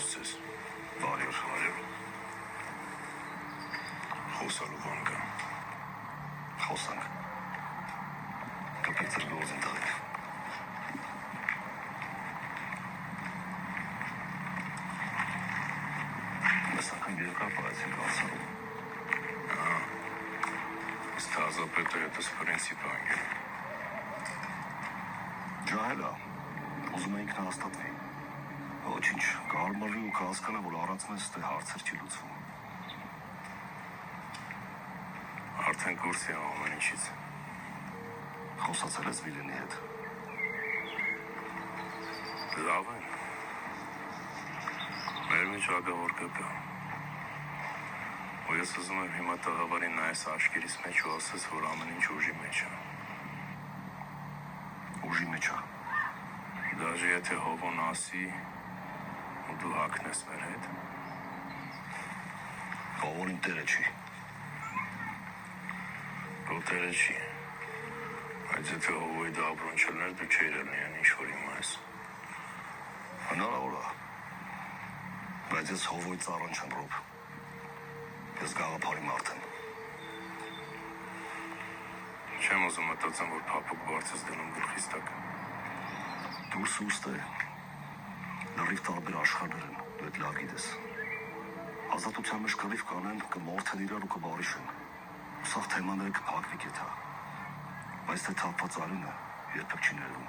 Բարուս ձեզ։ Բարև։ Խոսալու բան կա։ Խոսանք։ Կապեք ձեր գործին տալիք։ Մսական երկար պարացին կացարում։ Իսկ հազապետը հետս պրինսիպ անգել։ Ջահելա, ուզում էինք նա հաստատվի։ Ոչինչ, կարմարվի ու կհասկանա, որ առանց մեզ ստե հարցեր չի լուծվում։ Արդեն կուրսի եմ ամեն ինչից։ Խոսացել ես Վիլենի հետ։ Լավ են։ Մեր մեջ ագավոր կկա։ Ու ես ուզում եմ հիմա տղավարին նայես աշկերիս մեջ ու ասես, որ ամեն ինչ ուժի մեջ է։ Ուժի մեջ է։ Դաժե եթե հովոն ասի ու դու հակնես մեր հետ։ Հովոն իմ տերը չի։ Ռոտերը չի։ Բայց եթե հովոյի դա ապրոն չլներ, դու չէիր ելնի են ինչ-որ հիմա ես։ Հնարավոր է։ Բայց ես հովոյի ծառան չեմ ռոբ։ Ես գաղափարի մարդ եմ։ Չեմ ուզում մտածեմ, որ փափուկ բարձես դնում գլխիս տակ։ Դուրս ուստը է։ Լրիվ տարբեր աշխարհներ են, դու էդ լավ գիտես։ Ազատության մեջ կռիվ կանեն, կմորթեն իրար ու կբարիշեն։ Սաղ թեմաները կփակվի կեթա։ Բայց թե թափված արյունը երբեք չի ներվում։